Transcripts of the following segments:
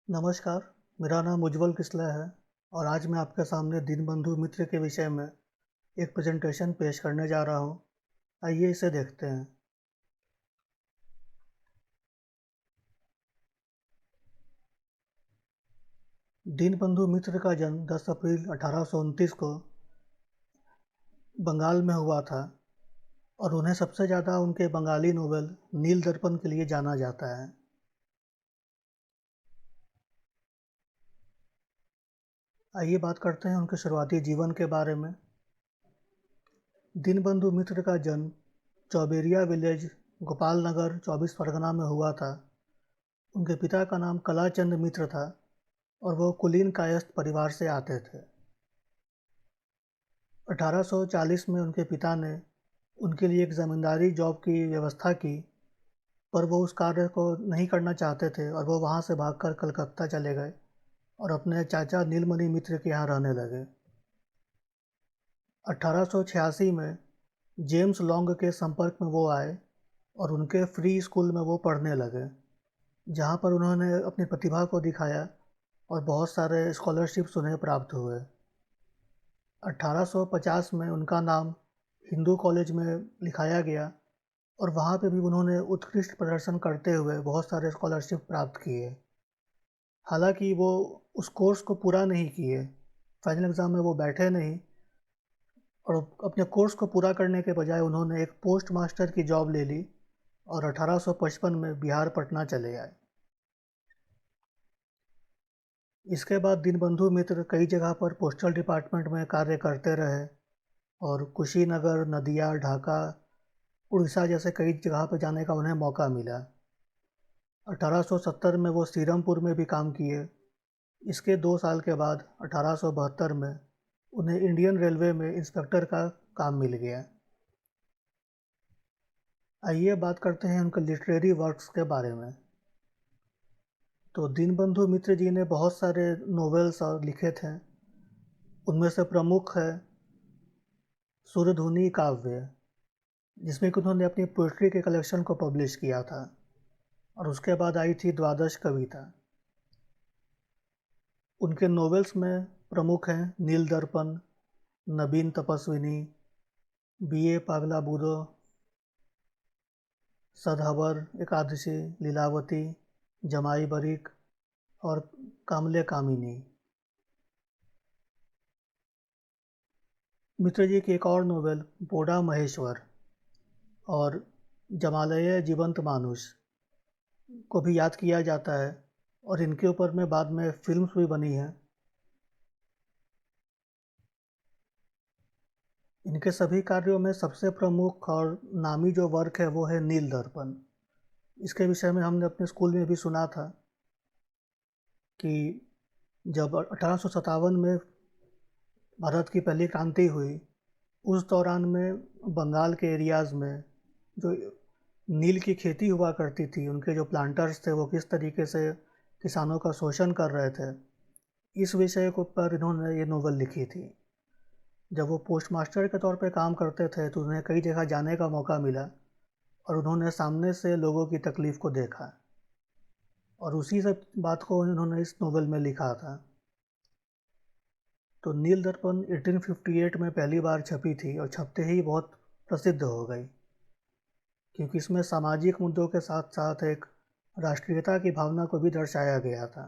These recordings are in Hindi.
नमस्कार, मेरा नाम उज्ज्वल किसला है और आज मैं आपके सामने दीनबंधु मित्र के विषय में एक प्रेजेंटेशन पेश करने जा रहा हूँ। आइए इसे देखते हैं। दीनबंधु मित्र का जन्म 10 अप्रैल 1829 को बंगाल में हुआ था और उन्हें सबसे ज़्यादा उनके बंगाली नोवेल नील दर्पण के लिए जाना जाता है। आइए बात करते हैं उनके शुरुआती जीवन के बारे में। दीनबंधु मित्र का जन्म चौबेरिया विलेज, गोपाल नगर, 24 परगना में हुआ था। उनके पिता का नाम कलाचंद मित्र था और वो कुलीन कायस्थ परिवार से आते थे। 1840 में उनके पिता ने उनके लिए एक ज़मींदारी जॉब की व्यवस्था की, पर वो उस कार्य को नहीं करना चाहते थे और वो वहाँ से भागकर कलकत्ता चले गए और अपने चाचा नीलमणि मित्र के यहाँ रहने लगे। 1886 में जेम्स लॉन्ग के संपर्क में वो आए और उनके फ्री स्कूल में वो पढ़ने लगे, जहाँ पर उन्होंने अपनी प्रतिभा को दिखाया और बहुत सारे स्कॉलरशिप्स उन्हें प्राप्त हुए। 1850 में उनका नाम हिंदू कॉलेज में लिखाया गया और वहाँ पे भी उन्होंने उत्कृष्ट प्रदर्शन करते हुए बहुत सारे स्कॉलरशिप प्राप्त किए। हालांकि वो उस कोर्स को पूरा नहीं किए, फाइनल एग्ज़ाम में वो बैठे नहीं और अपने कोर्स को पूरा करने के बजाय उन्होंने एक पोस्ट मास्टर की जॉब ले ली और 1855 में बिहार पटना चले आए। इसके बाद दीनबंधु मित्र कई जगह पर पोस्टल डिपार्टमेंट में कार्य करते रहे और कुशीनगर, नदिया, ढाका, उड़ीसा जैसे कई जगह पर जाने का उन्हें मौका मिला। 1870 में वो सीरमपुर में भी काम किए। इसके 2 साल के बाद 1872 में उन्हें इंडियन रेलवे में इंस्पेक्टर का काम मिल गया। आइए बात करते हैं उनके लिटरेरी वर्क्स के बारे में। तो दीनबंधु मित्र जी ने बहुत सारे नॉवेल्स और लिखे थे। उनमें से प्रमुख है सूर्यधुनी काव्य, जिसमें कि उन्होंने अपनी पोइट्री के कलेक्शन को पब्लिश किया था और उसके बाद आई थी द्वादश कविता। उनके नॉवेल्स में प्रमुख हैं नील दर्पण, नवीन तपस्विनी, बीए पागला बूदो, सदहवर एकादशी, लीलावती, जमाई बरिक और कामले कामिनी। मित्र जी की एक और नॉवेल बोडा महेश्वर और जमालय जीवंत मानुष को भी याद किया जाता है और इनके ऊपर में बाद में फिल्म्स भी बनी हैं। इनके सभी कार्यों में सबसे प्रमुख और नामी जो वर्क है वो है नील दर्पण। इसके विषय में हमने अपने स्कूल में भी सुना था कि जब 1857 में भारत की पहली क्रांति हुई, उस दौरान में बंगाल के एरियाज़ में जो नील की खेती हुआ करती थी, उनके जो प्लांटर्स थे वो किस तरीके से किसानों का शोषण कर रहे थे, इस विषय को पर इन्होंने ये नोवेल लिखी थी। जब वो पोस्ट मास्टर के तौर पे काम करते थे तो उन्हें कई जगह जाने का मौका मिला और उन्होंने सामने से लोगों की तकलीफ़ को देखा और उसी सब बात को उन्होंने इस नोवेल में लिखा था। तो नील दर्पण 1858 में पहली बार छपी थी और छपते ही बहुत प्रसिद्ध हो गई, क्योंकि इसमें सामाजिक मुद्दों के साथ साथ एक राष्ट्रीयता की भावना को भी दर्शाया गया था।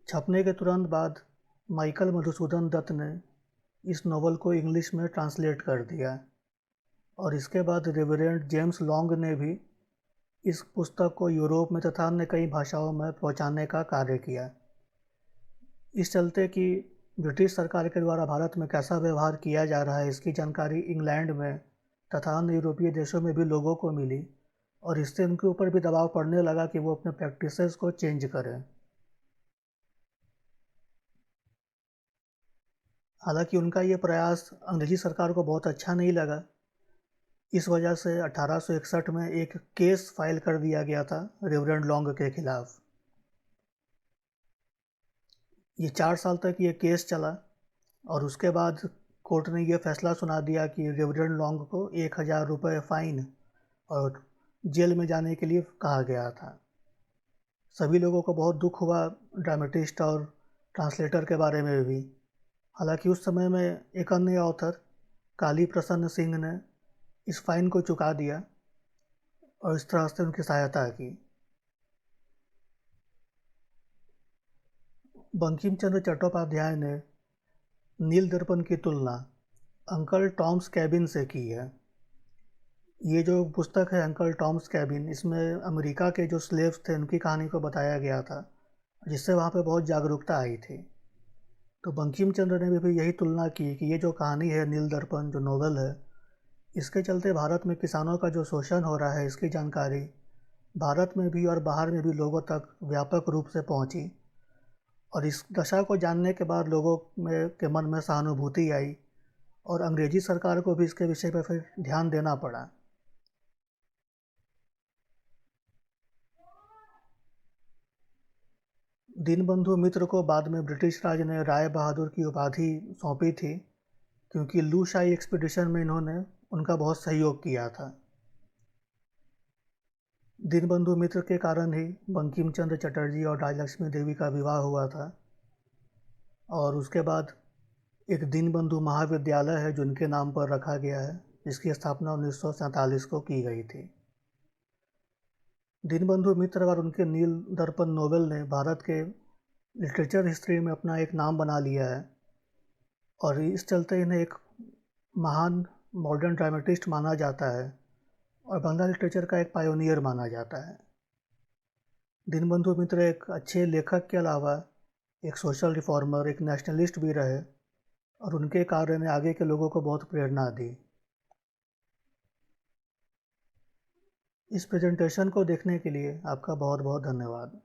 छपने के तुरंत बाद माइकल मधुसूदन दत्त ने इस नॉवल को इंग्लिश में ट्रांसलेट कर दिया और इसके बाद रेवरेंड जेम्स लॉन्ग ने भी इस पुस्तक को यूरोप में तथा अन्य कई भाषाओं में पहुंचाने का कार्य किया। इस चलते कि ब्रिटिश सरकार के द्वारा भारत में कैसा व्यवहार किया जा रहा है, इसकी जानकारी इंग्लैंड में तथा अन्य यूरोपीय देशों में भी लोगों को मिली और इससे उनके ऊपर भी दबाव पड़ने लगा कि वो अपने प्रैक्टिसेस को चेंज करें। हालांकि उनका ये प्रयास अंग्रेजी सरकार को बहुत अच्छा नहीं लगा। इस वजह से 1861 में एक केस फाइल कर दिया गया था रेवरेंड लॉन्ग के खिलाफ। ये 4 साल तक ये केस चला और उसके बाद कोर्ट ने यह फैसला सुना दिया कि रेवरेंड लॉन्ग को 1000 रुपये फाइन और जेल में जाने के लिए कहा गया था। सभी लोगों को बहुत दुख हुआ ड्रामेटिस्ट और ट्रांसलेटर के बारे में भी। हालांकि उस समय में एक अन्य ऑथर काली प्रसन्न सिंह ने इस फाइन को चुका दिया और इस तरह से उनकी सहायता की। बंकिम चंद्र चट्टोपाध्याय ने नील दर्पण की तुलना अंकल टॉम्स कैबिन से की है। ये जो पुस्तक है अंकल टॉम्स कैबिन, इसमें अमेरिका के जो स्लेव्स थे उनकी कहानी को बताया गया था, जिससे वहाँ पे बहुत जागरूकता आई थी। तो बंकिम चंद्र ने भी यही तुलना की कि ये जो कहानी है नील दर्पण जो नोवेल है, इसके चलते भारत में किसानों का जो शोषण हो रहा है इसकी जानकारी भारत में भी और बाहर में भी लोगों तक व्यापक रूप से पहुंची। और इस दशा को जानने के बाद लोगों में के मन में सहानुभूति आई और अंग्रेजी सरकार को भी इसके विषय पर फिर ध्यान देना पड़ा। दीनबंधु मित्र को बाद में ब्रिटिश राज ने राय बहादुर की उपाधि सौंपी थी, क्योंकि लू शाही एक्सपीडिशन में इन्होंने उनका बहुत सहयोग किया था। दीनबंधु मित्र के कारण ही बंकिम चंद्र चटर्जी और राजलक्ष्मी देवी का विवाह हुआ था। और उसके बाद एक दीनबंधु महाविद्यालय है जो उनके नाम पर रखा गया है, जिसकी स्थापना 1947 को की गई थी। दीनबंधु मित्र और उनके नील दर्पण नोवेल ने भारत के लिटरेचर हिस्ट्री में अपना एक नाम बना लिया है और इस चलते इन्हें एक महान मॉडर्न ड्रामेटिस्ट माना जाता है और बांग्ला लिटरेचर का एक पायोनियर माना जाता है। दीनबंधु मित्र एक अच्छे लेखक के अलावा एक सोशल रिफॉर्मर, एक नेशनलिस्ट भी रहे और उनके कार्य ने आगे के लोगों को बहुत प्रेरणा दी। इस प्रेजेंटेशन को देखने के लिए आपका बहुत बहुत धन्यवाद।